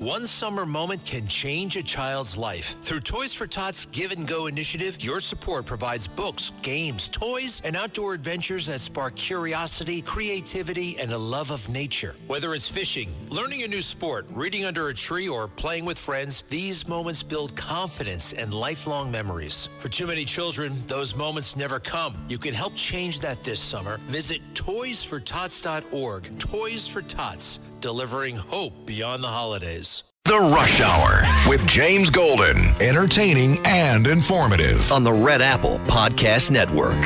One summer moment can change a child's life. Through Toys for Tots Give and Go initiative, your support provides books, games, toys, and outdoor adventures that spark curiosity, creativity, and a love of nature. Whether it's fishing, learning a new sport, reading under a tree, or playing with friends, these moments build confidence and lifelong memories. For too many children, those moments never come. You can help change that this summer. Visit toysfortots.org. Toys for Tots, delivering hope beyond the holidays. The Rush Hour with James Golden. Entertaining and informative. On the Red Apple Podcast Network.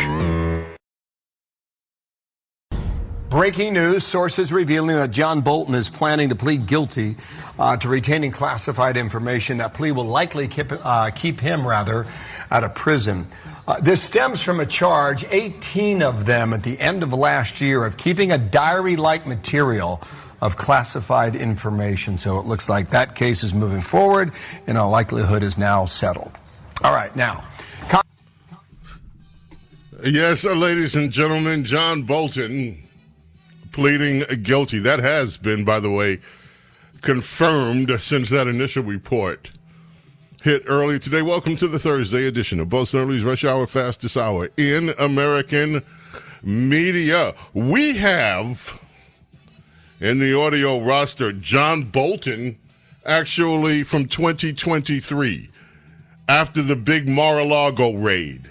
Breaking news, sources revealing that John Bolton is planning to plead guilty to retaining classified information. That plea will likely keep him out of prison. This stems from a charge, 18 of them at the end of last year, of keeping a diary-like material of classified information. So it looks like that case is moving forward and all likelihood is now settled. All right, now. Yes, ladies and gentlemen, John Bolton pleading guilty. That has been, by the way, confirmed since that initial report hit early today. Welcome to the Thursday edition of Bo Snerdley's Rush Hour Fastest Hour in American media. We have in the audio roster John Bolton, actually from 2023, after the big Mar-a-Lago raid,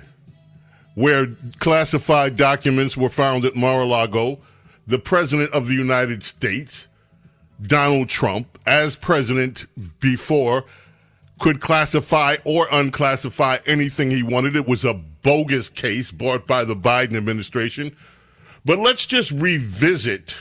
where classified documents were found at Mar-a-Lago. The President of the United States, Donald Trump, as president before, could classify or unclassify anything he wanted. It was a bogus case brought by the Biden administration. But let's just revisit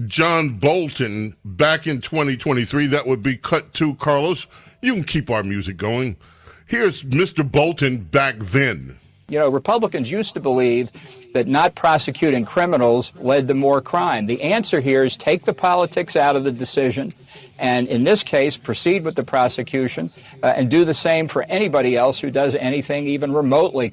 John Bolton back in 2023. That would be cut to Carlos. You can keep our music going. Here's Mr. Bolton back then. You know, Republicans used to believe that not prosecuting criminals led to more crime. The answer here is take the politics out of the decision, and in this case, proceed with the prosecution and do the same for anybody else who does anything even remotely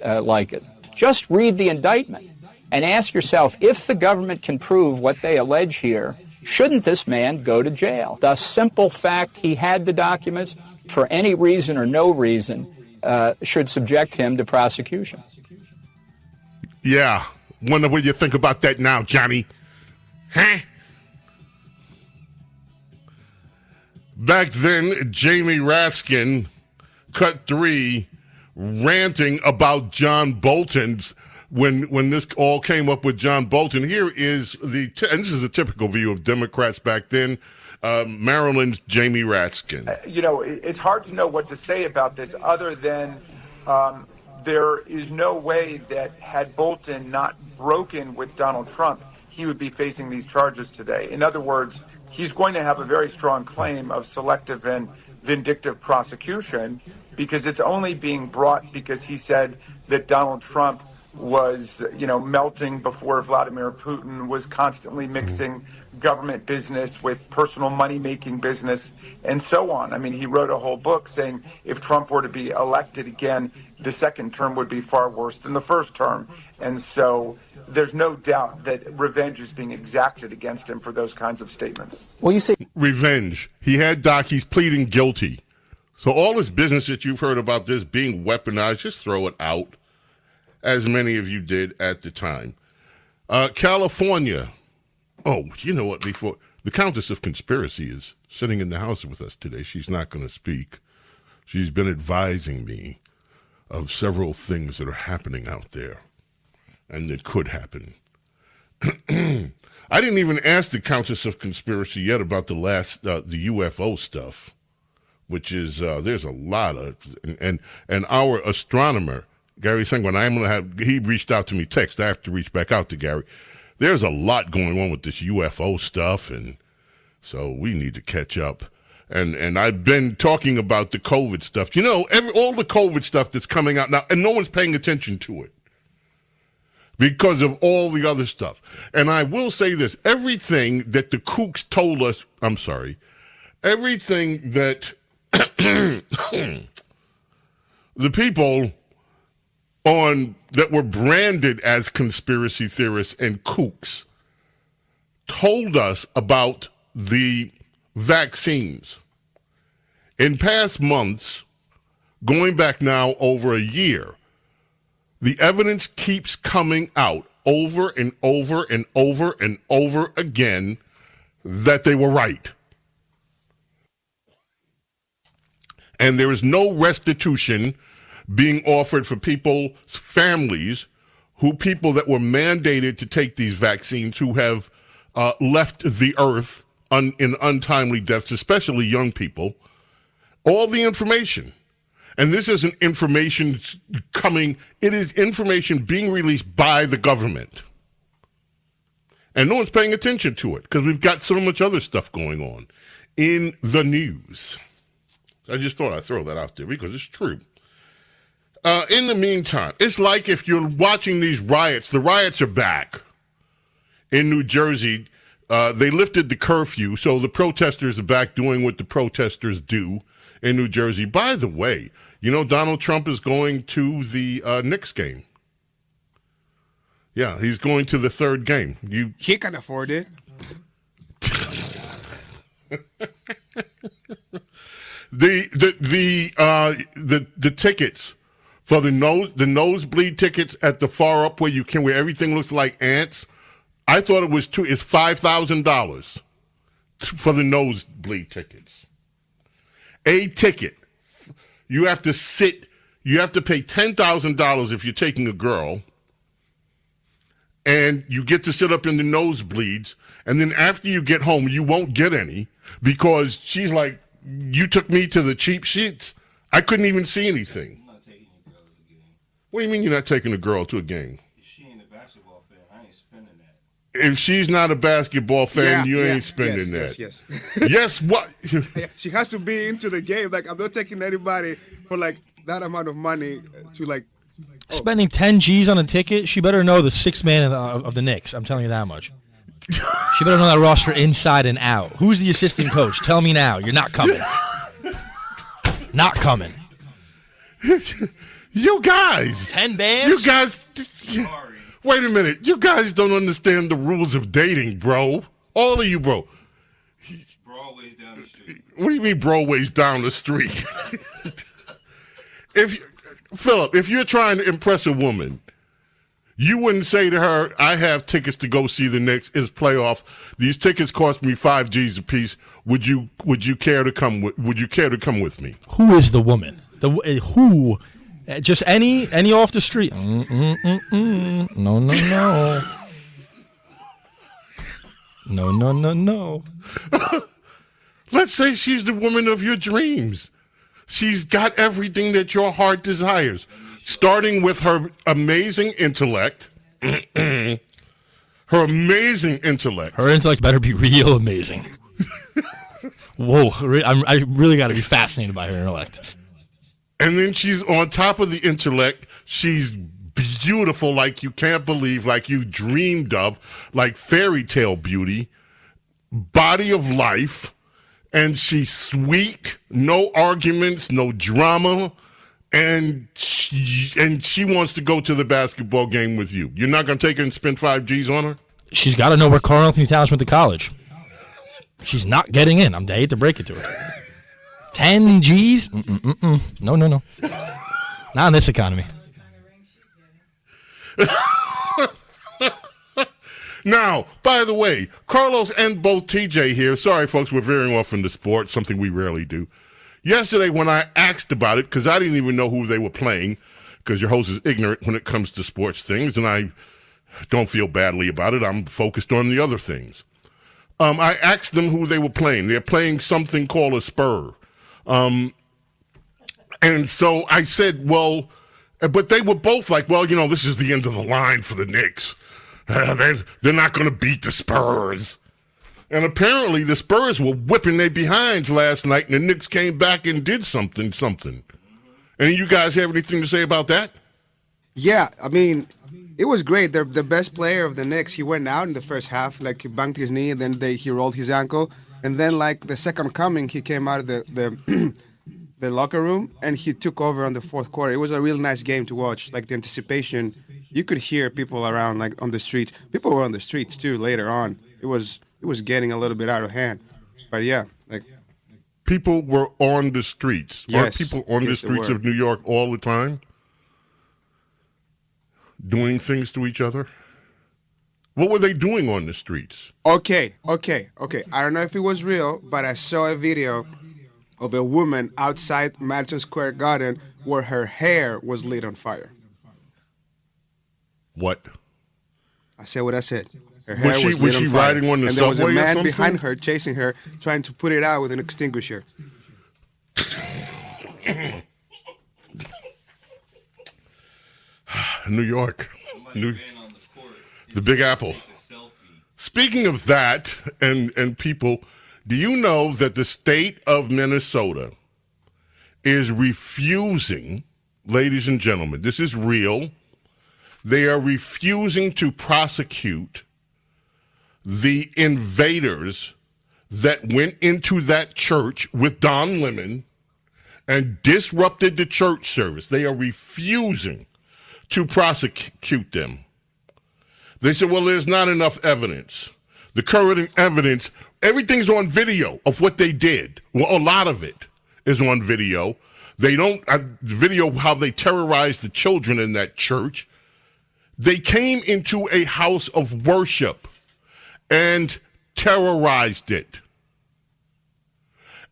like it. Just read the indictment and ask yourself, if the government can prove what they allege here, shouldn't this man go to jail? The simple fact he had the documents, for any reason or no reason, should subject him to prosecution. Yeah. Wonder what you think about that now, Johnny. Huh? Back then, Jamie Raskin, cut 3, ranting about John Bolton's when this all came up with John Bolton. Here is and this is a typical view of Democrats back then, Maryland's Jamie Raskin. It's hard to know what to say about this other than there is no way that had Bolton not broken with Donald Trump, he would be facing these charges today. In other words, he's going to have a very strong claim of selective and vindictive prosecution because it's only being brought because he said that Donald Trump was, melting before Vladimir Putin, was constantly mixing government business with personal money-making business, and so on. I mean, he wrote a whole book saying if Trump were to be elected again, the second term would be far worse than the first term. And so there's no doubt that revenge is being exacted against him for those kinds of statements. Well, you see, revenge. He had he's pleading guilty. So all this business that you've heard about this being weaponized, just throw it out, as many of you did at the time. California. Oh, you know what? Before the Countess of Conspiracy is sitting in the house with us today. She's not going to speak. She's been advising me of several things that are happening out there and that could happen. I didn't even ask the Countess of Conspiracy yet about the UFO stuff, which is there's a lot of and our astronomer Gary Sengwan, he reached out to me text. I have to reach back out to Gary. There's a lot going on with this UFO stuff, and so we need to catch up. And I've been talking about the COVID stuff. All the COVID stuff that's coming out now, and no one's paying attention to it because of all the other stuff. And I will say this, everything that the kooks told us, everything that the people that were branded as conspiracy theorists and kooks told us about the vaccines. In past months, going back now over a year, the evidence keeps coming out over and over and over and over again that they were right. And there is no restitution being offered for people's families, people that were mandated to take these vaccines, who have left the earth in untimely deaths, especially young people. All the information. And this isn't information coming, it is information being released by the government. And no one's paying attention to it because we've got so much other stuff going on in the news. I just thought I'd throw that out there because it's true. In the meantime, it's like if you're watching these riots, the riots are back in New Jersey. They lifted the curfew, so the protesters are back doing what the protesters do in New Jersey. By the way, you know Donald Trump is going to the Knicks game. Yeah, he's going to the third game. He can afford it. The tickets for the nosebleed tickets at the far up where everything looks like ants. I thought it's $5,000 for the nosebleed tickets. A ticket. You have to sit. You have to pay $10,000 if you're taking a girl, and you get to sit up in the nosebleeds. And then after you get home, you won't get any because she's like, "You took me to the cheap seats. I couldn't even see anything." I'm not taking a girl to a game. What do you mean you're not taking a girl to a game? If she ain't a basketball fan, I ain't spending that. If she's not a basketball fan, you ain't spending that. Yes. Yes, what? She has to be into the game. Like, I'm not taking anybody for like that amount of money to like. Spending 10 G's on a ticket, she better know the sixth man of the Knicks. I'm telling you that much. She better know that roster inside and out. Who's the assistant coach? Tell me now. You're not coming. Not coming. You guys. 10 bands? You guys. Wait a minute. You guys don't understand the rules of dating, bro. All of you, bro. Broadway's down the street. What do you mean Broadway's down the street? Philip, if you're trying to impress a woman, you wouldn't say to her, "I have tickets to go see the Knicks. It's playoffs. These tickets cost me 5 G's a piece. Would you care to come? Would you care to come with me?" Who is the woman? Who? Just any off the street? No. No. Let's say she's the woman of your dreams. She's got everything that your heart desires, starting with her amazing intellect. Her amazing intellect. Her intellect better be real amazing. Whoa, I really got to be fascinated by her intellect. And then she's on top of the intellect. She's beautiful like you can't believe, like you've dreamed of, like fairy tale beauty, body of life. And she's sweet, no arguments, no drama, and she wants to go to the basketball game with you. You're not going to take her and spend 5 G's on her? She's got to know where Carl Anthony Towns went to college. She's not getting in. I hate to break it to her. 10 G's? No. Not in this economy. Now, by the way, Carlos and both TJ here. Sorry, folks, we're veering off into sports, something we rarely do. Yesterday, when I asked about it, because I didn't even know who they were playing, because your host is ignorant when it comes to sports things, and I don't feel badly about it. I'm focused on the other things. I asked them who they were playing. They're playing something called a spur. And so I said, well, but they were both like, well, this is the end of the line for the Knicks. They're not going to beat the Spurs. And apparently the Spurs were whipping their behinds last night, and the Knicks came back and did something. And you guys have anything to say about that? Yeah, I mean, it was great. The best player of the Knicks, he went out in the first half, like he banged his knee, and then he rolled his ankle. And then, like the second coming, he came out of the locker room, and he took over on the fourth quarter. It was a real nice game to watch. Like the anticipation, you could hear people around, like on the streets. People were on the streets too later on. It was getting a little bit out of hand. But yeah, like people were on the streets. Yes. Are people on the Yes, they streets were. of New York all the time? Doing things to each other? What were they doing on the streets? Okay. I don't know if it was real, but I saw a video of a woman outside Madison Square Garden where her hair was lit on fire. What? I said what I said. Her hair Was was she lit on fire. riding on the and there was a subway or man something? behind her chasing her, trying to put it out with an extinguisher. New York. Somebody New, ran on the court. the Big Apple. Take the selfie. Speaking of that and people, do you know that the state of Minnesota is refusing, ladies and gentlemen, this is real, they are refusing to prosecute the invaders that went into that church with Don Lemon and disrupted the church service. They are refusing to prosecute them. They said, well, there's not enough evidence. The current evidence, everything's on video of what they did. Well, a lot of it is on video. They don't, video how they terrorized the children in that church. They came into a house of worship and terrorized it.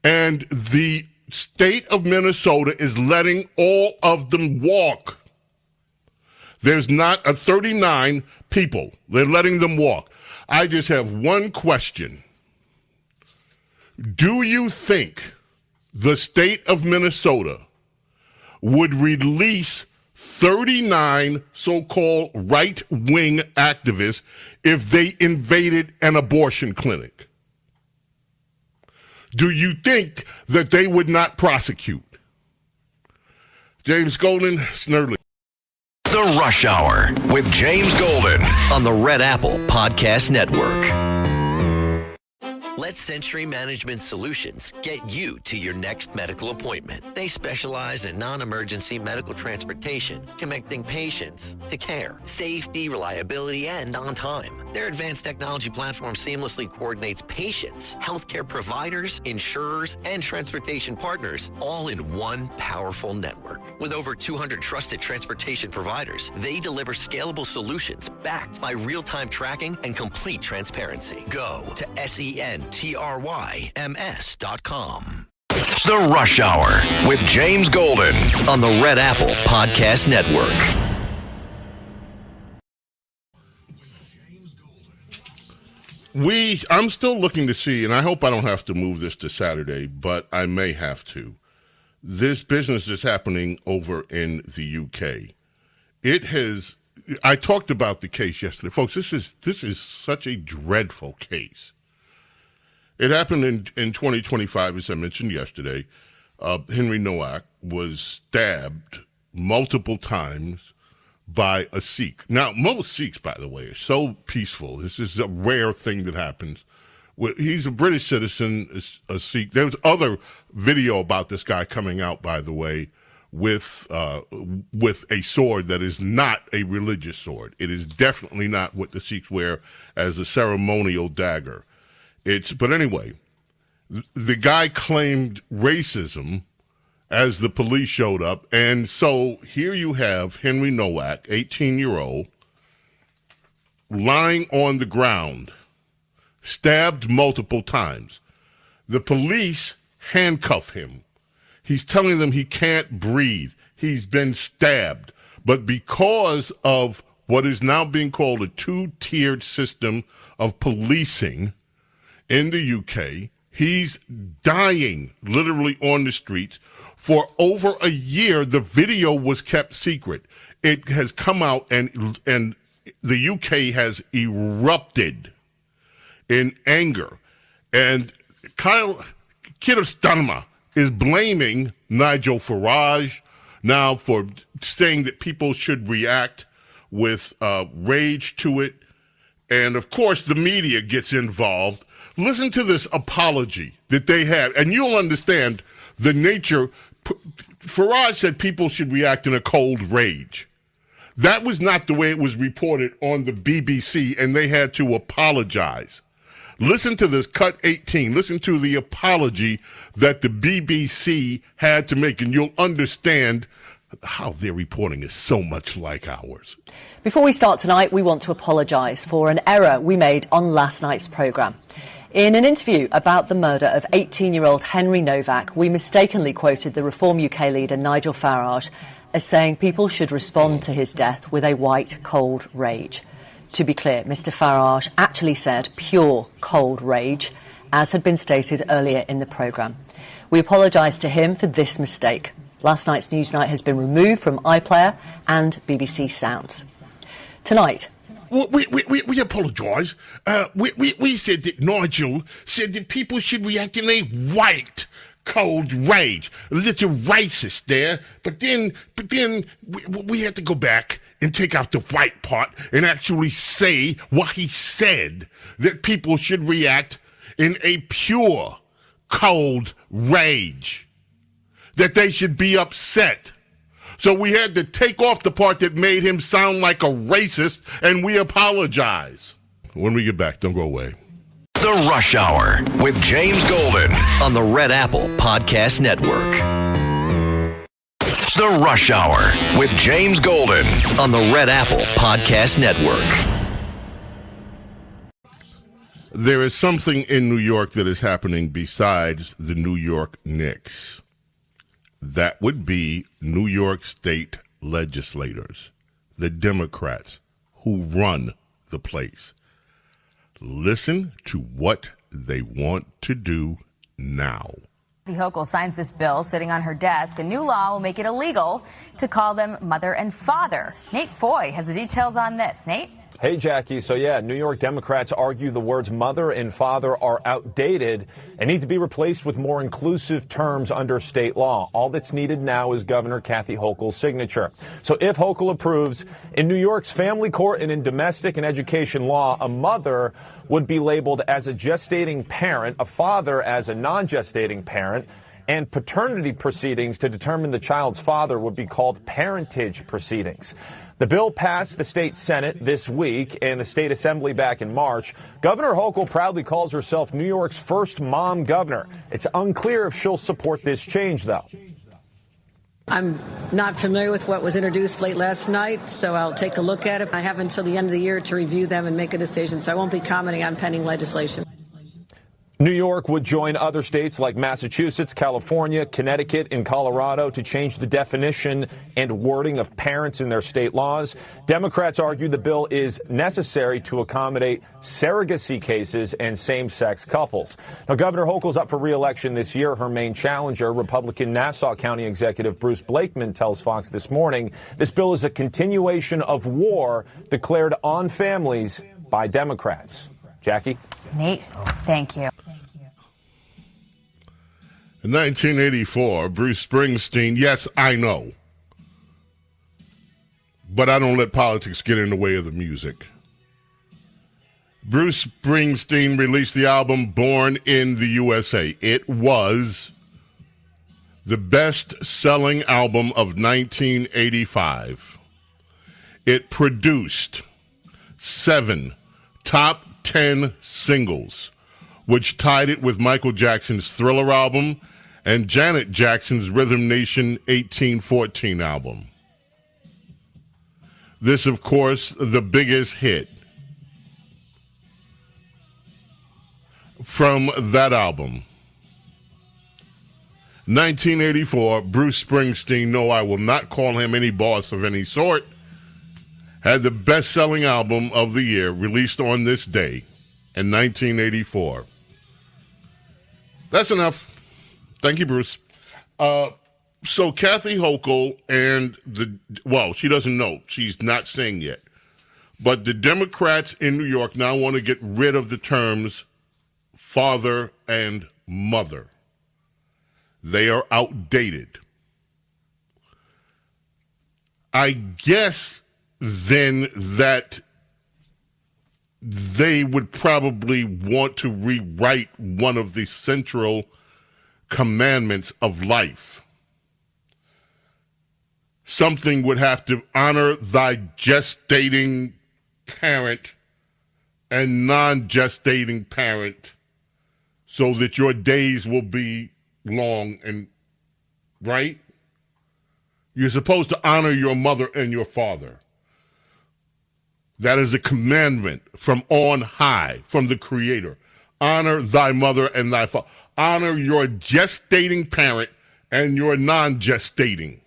And the state of Minnesota is letting all of them walk. There's not 39 people. They're letting them walk. I just have one question. Do you think the state of Minnesota would release 39 so-called right-wing activists if they invaded an abortion clinic? Do you think that they would not prosecute? James Golden, Snerdley. The Rush Hour with James Golden. On the Red Apple Podcast Network. Let Century Management Solutions get you to your next medical appointment. They specialize in non-emergency medical transportation, connecting patients to care, safety, reliability, and on time. Their advanced technology platform seamlessly coordinates patients, healthcare providers, insurers, and transportation partners all in one powerful network. With over 200 trusted transportation providers, they deliver scalable solutions backed by real-time tracking and complete transparency. Go to SENTRYMS.com. The Rush Hour with James Golden. On the Red Apple Podcast Network. I'm still looking to see, and I hope I don't have to move this to Saturday, but I may have to. This business is happening over in the UK. I talked about the case yesterday. Folks, this is such a dreadful case. It happened in 2025, as I mentioned yesterday. Henry Nowak was stabbed multiple times by a Sikh. Now, most Sikhs, by the way, are so peaceful. This is a rare thing that happens. He's a British citizen, a Sikh. There was other video about this guy coming out, by the way, with a sword that is not a religious sword. It is definitely not what the Sikhs wear as a ceremonial dagger. But anyway, the guy claimed racism as the police showed up. And so here you have Henry Nowak, 18-year-old, lying on the ground, stabbed multiple times. The police handcuff him. He's telling them he can't breathe. He's been stabbed. But because of what is now being called a two-tiered system of policing in the UK, he's dying literally on the streets. For over a year, the video was kept secret. It has come out, and the UK has erupted in anger. And Keir Starmer is blaming Nigel Farage now for saying that people should react with rage to it. And, of course, the media gets involved. Listen to this apology that they had, and you'll understand the nature. Farage said people should react in a cold rage. That was not the way it was reported on the BBC, and they had to apologize. Listen to this, cut 18. Listen to the apology that the BBC had to make, and you'll understand how their reporting is so much like ours. Before we start tonight, we want to apologise for an error we made on last night's programme. In an interview about the murder of 18-year-old Henry Novak, we mistakenly quoted the Reform UK leader Nigel Farage as saying people should respond to his death with a white, cold rage. To be clear, Mr Farage actually said pure, cold rage, as had been stated earlier in the programme. We apologise to him for this mistake. Last night's Newsnight has been removed from iPlayer and BBC Sounds. Tonight... We apologise. We said that Nigel said that people should react in a white, cold rage. A little racist there. But then we had to go back and take out the white part and actually say what he said, that people should react in a pure, cold rage, that they should be upset. So we had to take off the part that made him sound like a racist, and we apologize. When we get back, don't go away. The Rush Hour with James Golden on the Red Apple Podcast Network. The Rush Hour with James Golden on the Red Apple Podcast Network. There is something in New York that is happening besides the New York Knicks. That would be New York State legislators, the Democrats who run the place. Listen to what they want to do now. Kathy Hochul signs this bill sitting on her desk. A new law will make it illegal to call them mother and father. Nate Foy has the details on this. Nate? Hey, Jackie. So, New York Democrats argue the words mother and father are outdated and need to be replaced with more inclusive terms under state law. All that's needed now is Governor Kathy Hochul's signature. So if Hochul approves, in New York's family court and in domestic and education law, a mother would be labeled as a gestating parent, a father as a non-gestating parent, and paternity proceedings to determine the child's father would be called parentage proceedings. The bill passed the state Senate this week and the state assembly back in March. Governor Hochul proudly calls herself New York's first mom governor. It's unclear if she'll support this change, though. I'm not familiar with what was introduced late last night, so I'll take a look at it. I have until the end of the year to review them and make a decision, so I won't be commenting on pending legislation. New York would join other states like Massachusetts, California, Connecticut, and Colorado to change the definition and wording of parents in their state laws. Democrats argue the bill is necessary to accommodate surrogacy cases and same-sex couples. Now, Governor Hochul's up for re-election this year. Her main challenger, Republican Nassau County Executive Bruce Blakeman, tells Fox this morning this bill is a continuation of war declared on families by Democrats. Jackie? Nate, thank you. In 1984, Bruce Springsteen, yes, I know, but I don't let politics get in the way of the music. Bruce Springsteen released the album Born in the USA. It was the best-selling album of 1985. It produced 7 top 10 singles, which tied it with Michael Jackson's Thriller album and Janet Jackson's Rhythm Nation 1814 album. This, of course, the biggest hit from that album. 1984, Bruce Springsteen, no, I will not call him any boss of any sort, had the best-selling album of the year released on this day in 1984. That's enough. Thank you, Bruce. So Kathy Hochul and she doesn't know. She's not saying yet. But the Democrats in New York now want to get rid of the terms father and mother. They are outdated. I guess then that they would probably want to rewrite one of the central commandments of life. Something would have to honor thy gestating parent and non-gestating parent so that your days will be long and right? You're supposed to honor your mother and your father. That is a commandment from on high, from the Creator. Honor thy mother and thy father. Honor your gestating parent and your non-gestating.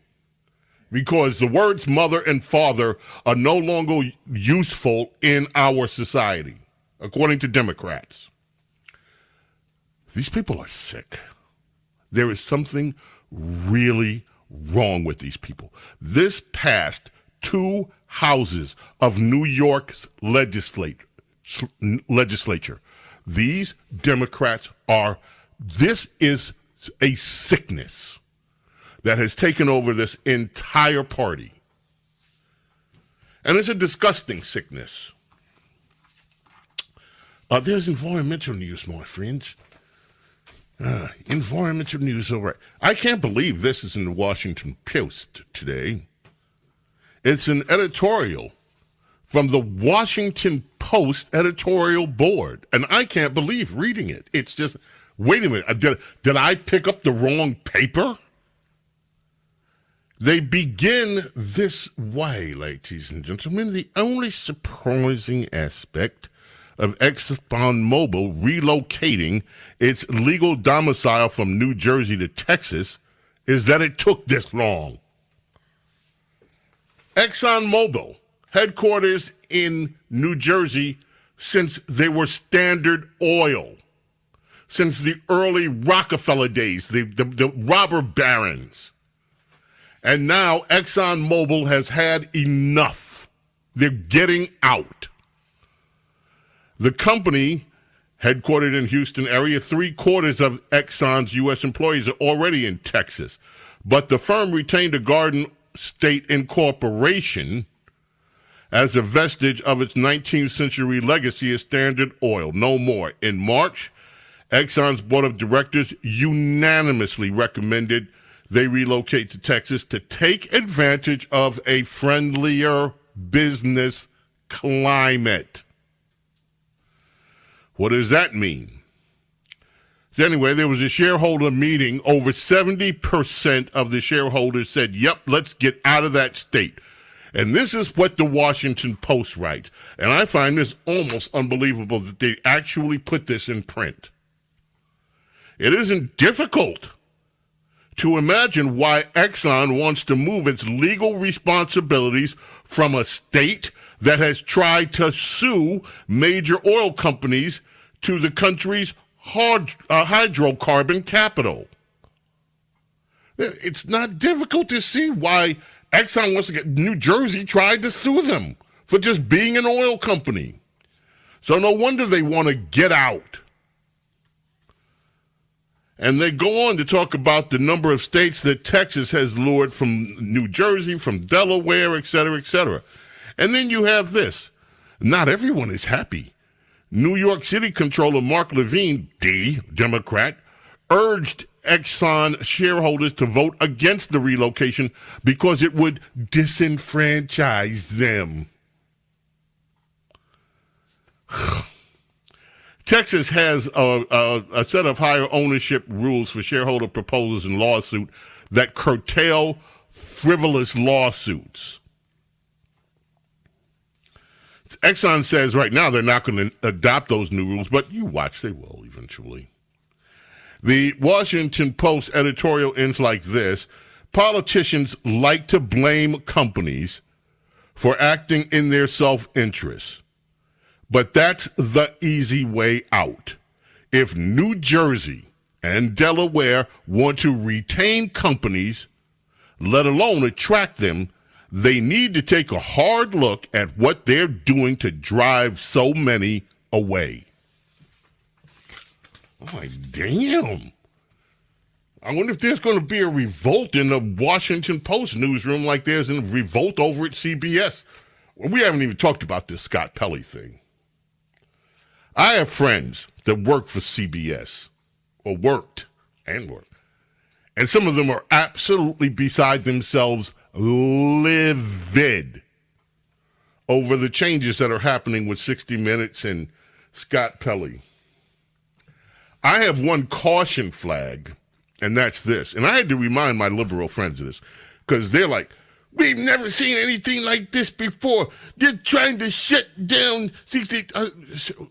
Because the words mother and father are no longer useful in our society, according to Democrats. These people are sick. There is something really wrong with these people. This passed 2 houses of New York's legislature. These Democrats this is a sickness that has taken over this entire party. And it's a disgusting sickness. There's environmental news, my friends. Environmental news, all right. I can't believe this is in the Washington Post today. It's an editorial from the Washington Post editorial board, and I can't believe reading it. It's just, wait a minute, did I pick up the wrong paper? They begin this way, ladies and gentlemen. The only surprising aspect of ExxonMobil relocating its legal domicile from New Jersey to Texas is that it took this long. ExxonMobil, headquarters in New Jersey since they were Standard Oil, since the early Rockefeller days, the robber barons. And now ExxonMobil has had enough. They're getting out. The company, headquartered in Houston area, 3/4 of Exxon's U.S. employees are already in Texas. But the firm retained a Garden State incorporation as a vestige of its 19th century legacy as Standard Oil. No more. In March, Exxon's board of directors unanimously recommended they relocate to Texas to take advantage of a friendlier business climate. What does that mean? Anyway, there was a shareholder meeting. Over 70% of the shareholders said, yep, let's get out of that state. And this is what the Washington Post writes. And I find this almost unbelievable that they actually put this in print. It isn't difficult to imagine why Exxon wants to move its legal responsibilities from a state that has tried to sue major oil companies to the country's hydrocarbon capital. It's not difficult to see why Exxon wants to get New Jersey tried to sue them for just being an oil company. So no wonder they want to get out. And they go on to talk about the number of states that Texas has lured from New Jersey, from Delaware, et cetera, et cetera. And then you have this. Not everyone is happy. New York City Controller Mark Levine, Democrat, urged Exxon shareholders to vote against the relocation because it would disenfranchise them. Texas has a set of higher ownership rules for shareholder proposals and lawsuit that curtail frivolous lawsuits. Exxon says right now they're not going to adopt those new rules, but you watch, they will eventually. The Washington Post editorial ends like this. Politicians like to blame companies for acting in their self-interest, but that's the easy way out. If New Jersey and Delaware want to retain companies, let alone attract them, they need to take a hard look at what they're doing to drive so many away. Oh, my damn. I wonder if there's going to be a revolt in the Washington Post newsroom like there's a revolt over at CBS. Well, we haven't even talked about this Scott Pelley thing. I have friends that work for CBS, or worked, and some of them are absolutely beside themselves, livid over the changes that are happening with 60 Minutes and Scott Pelley. I have one caution flag, and that's this. And I had to remind my liberal friends of this, because they're like, we've never seen anything like this before. They're trying to shut down.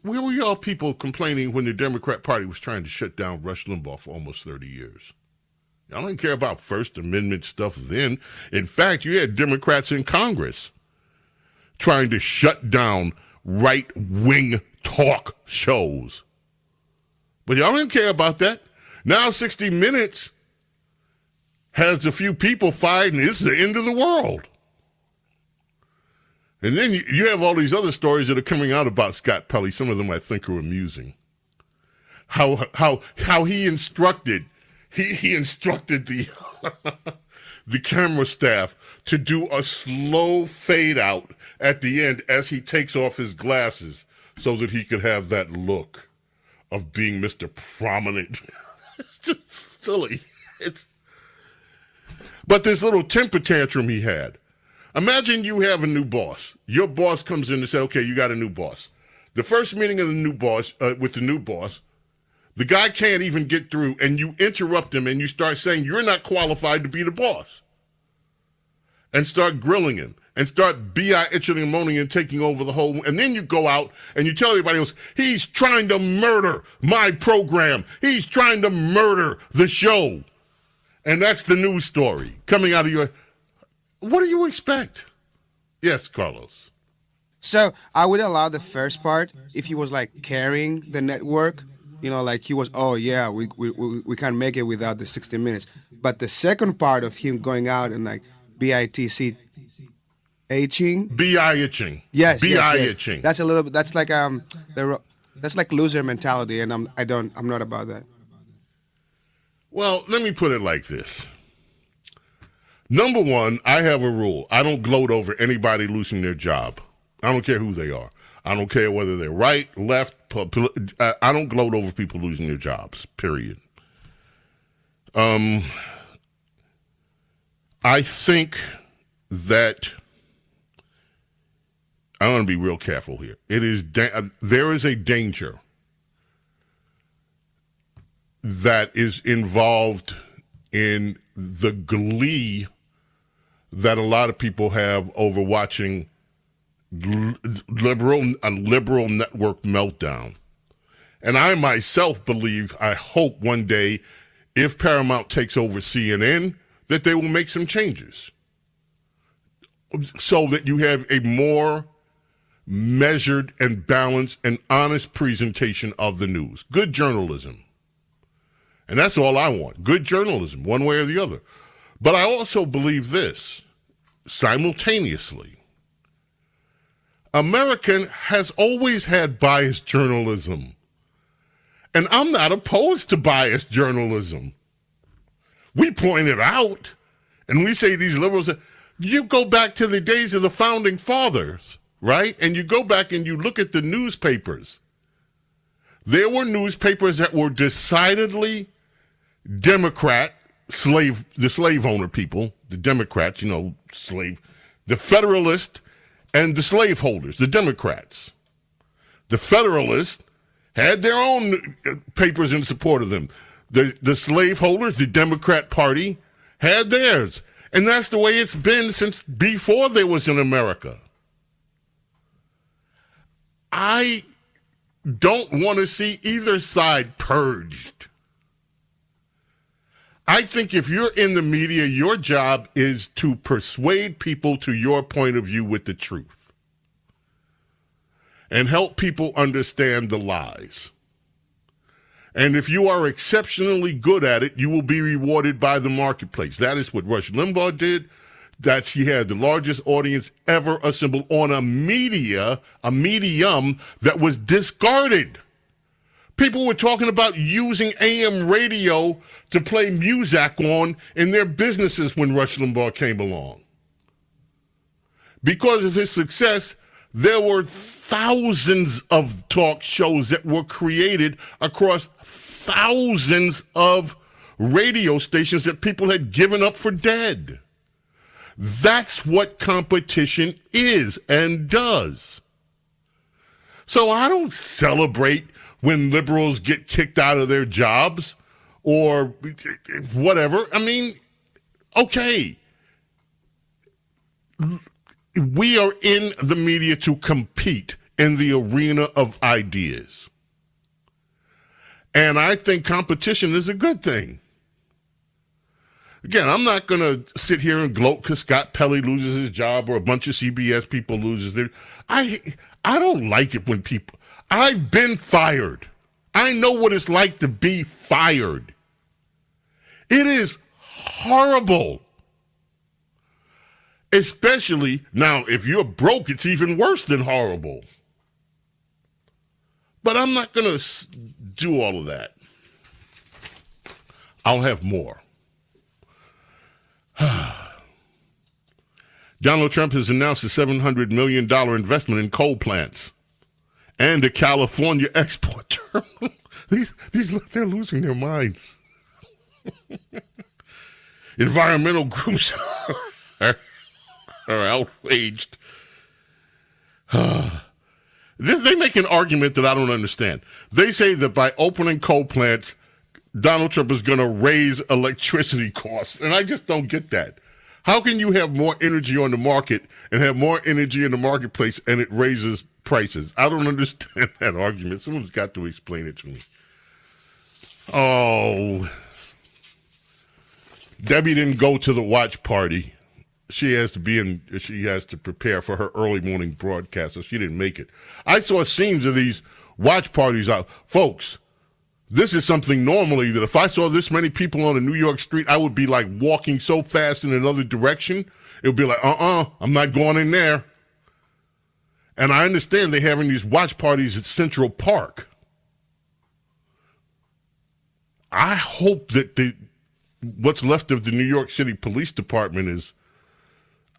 Where were y'all people complaining when the Democrat Party was trying to shut down Rush Limbaugh for almost 30 years? Y'all didn't care about First Amendment stuff then. In fact, you had Democrats in Congress trying to shut down right-wing talk shows. But y'all didn't care about that. Now 60 Minutes has a few people fired, and it's the end of the world. And then you have all these other stories that are coming out about Scott Pelley. Some of them I think are amusing. How he instructed the the camera staff to do a slow fade out at the end as he takes off his glasses so that he could have that look of being Mr. Prominent. It's just silly. But this little temper tantrum he had. Imagine you have a new boss. Your boss comes in and says, okay, you got a new boss. The first meeting of the new boss, with the new boss, the guy can't even get through, and you interrupt him and you start saying you're not qualified to be the boss. And start grilling him and start itching and moaning and taking over the whole. And then you go out and you tell everybody else, he's trying to murder my program. He's trying to murder the show. And that's the news story coming out of your. What do you expect? Yes, Carlos. So I would allow the first part if he was like carrying the network, like he was, oh yeah, we can't make it without the 60 Minutes. But the second part of him going out and like BITC itching. BI-itching. Yes. BI-itching. That's a little bit. That's like that's like loser mentality, and I'm not about that. Well, let me put it like this. Number one, I have a rule. I don't gloat over anybody losing their job. I don't care who they are. I don't care whether they're right, left. I don't gloat over people losing their jobs, period. I think that I want to be real careful here. There is a danger that is involved in the glee that a lot of people have over watching a liberal network meltdown. And I myself believe, I hope one day, if Paramount takes over CNN, that they will make some changes so that you have a more measured and balanced and honest presentation of the news. Good journalism. And that's all I want. Good journalism, one way or the other. But I also believe this, simultaneously. America has always had biased journalism. And I'm not opposed to biased journalism. We point it out, and we say these liberals, you go back to the days of the founding fathers, right? And you go back and you look at the newspapers. There were newspapers that were decidedly Democrat, the slave owner people, the Democrats, the Federalist and the slaveholders, the Democrats. The Federalists had their own papers in support of them. The slaveholders, the Democrat Party, had theirs. And that's the way it's been since before there was an America. I don't want to see either side purged. I think if you're in the media, your job is to persuade people to your point of view with the truth and help people understand the lies. And if you are exceptionally good at it, you will be rewarded by the marketplace. That is what Rush Limbaugh did. He had the largest audience ever assembled on a medium that was discarded. People were talking about using AM radio to play Muzak on in their businesses when Rush Limbaugh came along. Because of his success, there were thousands of talk shows that were created across thousands of radio stations that people had given up for dead. That's what competition is and does. So I don't celebrate when liberals get kicked out of their jobs or whatever. I mean, okay. We are in the media to compete in the arena of ideas. And I think competition is a good thing. Again, I'm not going to sit here and gloat because Scott Pelley loses his job or a bunch of CBS people loses their... I don't like it when people... I've been fired. I know what it's like to be fired. It is horrible. Especially, now, if you're broke, it's even worse than horrible. But I'm not going to do all of that. I'll have more. Donald Trump has announced a $700 million investment in coal plants and a California export terminal. They're losing their minds. Environmental groups are outraged. They make an argument that I don't understand. They say that by opening coal plants, Donald Trump is going to raise electricity costs. And I just don't get that. How can you have more energy on the market and have more energy in the marketplace and it raises prices? I don't understand that argument. Someone's got to explain it to me. Oh, Debbie didn't go to the watch party. She has to prepare for her early morning broadcast, so she didn't make it. I saw scenes of these watch parties out. Folks, this is something normally that if I saw this many people on a New York street, I would be like walking so fast in another direction. It would be like, I'm not going in there. And I understand they're having these watch parties at Central Park. I hope that what's left of the New York City Police Department is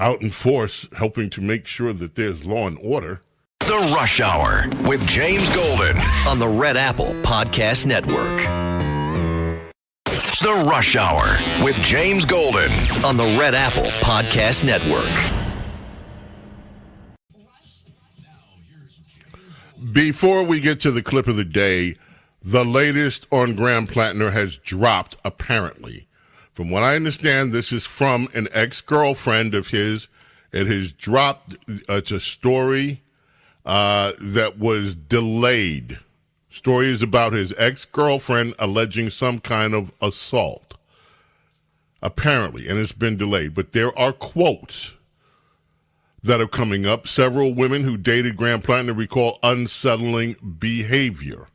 out in force, helping to make sure that there's law and order. The Rush Hour with James Golden on the Red Apple Podcast Network. The Rush Hour with James Golden on the Red Apple Podcast Network. Before we get to the clip of the day, the latest on Graham Plattner has dropped, apparently. From what I understand, this is from an ex-girlfriend of his. It has dropped. It's a story that was delayed. Story is about his ex-girlfriend alleging some kind of assault, apparently, and it's been delayed. But there are quotes that are coming up. Several women who dated Graham Plattner recall unsettling behavior,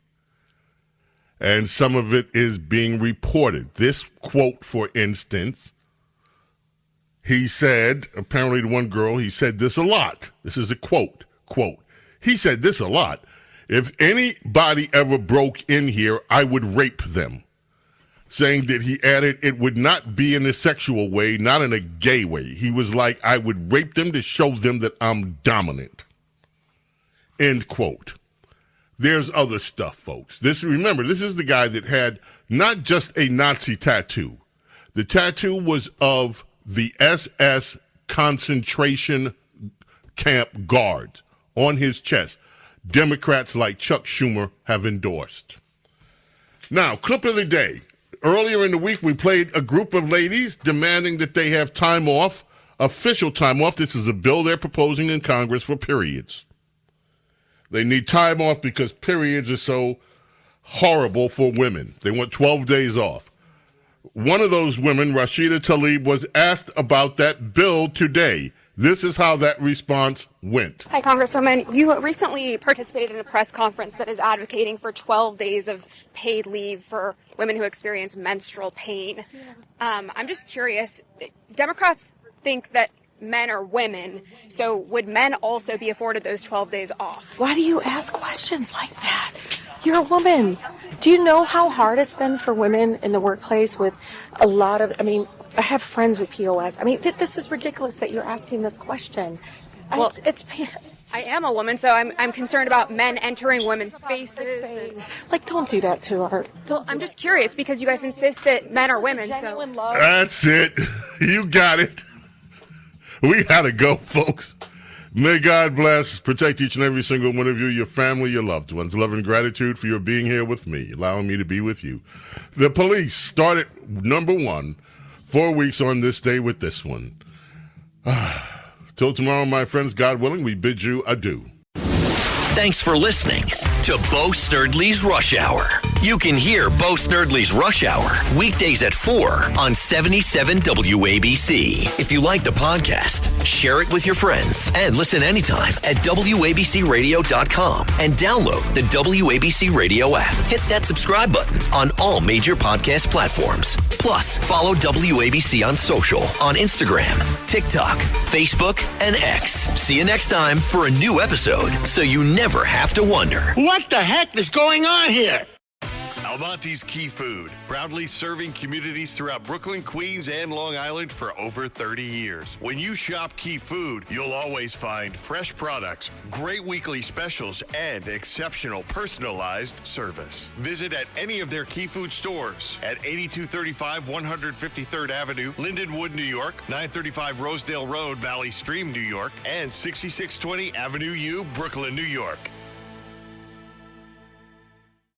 and some of it is being reported. This quote, for instance, he said, apparently to one girl, he said this a lot. This is a quote. He said this a lot. If anybody ever broke in here, I would rape them. Saying that, he added, it would not be in a sexual way, not in a gay way. He was like, I would rape them to show them that I'm dominant. End quote. There's other stuff, folks. Remember, this is the guy that had not just a Nazi tattoo. The tattoo was of the SS concentration camp guards on his chest. Democrats like Chuck Schumer have endorsed. Now, clip of the day. Earlier in the week, we played a group of ladies demanding that they have time off, official time off. This is a bill they're proposing in Congress for periods. They need time off because periods are so horrible for women. They want 12 days off. One of those women, Rashida Tlaib, was asked about that bill today. This is how that response went. Hi, Congresswoman. You recently participated in a press conference that is advocating for 12 days of paid leave for women who experience menstrual pain. I'm just curious. Democrats think that men are women, so would men also be afforded those 12 days off? Why do you ask questions like that? You're a woman. Do you know how hard it's been for women in the workplace with a lot of, I have friends with POS. This is ridiculous that you're asking this question. Well, I am a woman, so I'm concerned about men entering women's spaces. Don't do that to her. I'm just curious because you guys insist that men are women. So. That's it. You got it. We gotta go, folks. May God bless, protect each and every single one of you, your family, your loved ones. Love and gratitude for your being here with me, allowing me to be with you. The police started number 1, 4 weeks on this day with this one. Till tomorrow, my friends, God willing, we bid you adieu. Thanks for listening to Bo Snerdley's Rush Hour. You can hear Bo Snerdley's Rush Hour weekdays at 4 on 77 WABC. If you like the podcast, share it with your friends and listen anytime at WABCRadio.com and download the WABC Radio app. Hit that subscribe button on all major podcast platforms. Plus, follow WABC on social on Instagram, TikTok, Facebook, and X. See you next time for a new episode so you never have to wonder, what the heck is going on here? Almonte's Key Food, proudly serving communities throughout Brooklyn, Queens, and Long Island for over 30 years. When you shop Key Food, you'll always find fresh products, great weekly specials, and exceptional personalized service. Visit at any of their Key Food stores at 8235 153rd Avenue, Lindenwood, New York, 935 Rosedale Road, Valley Stream, New York, and 6620 Avenue U, Brooklyn, New York.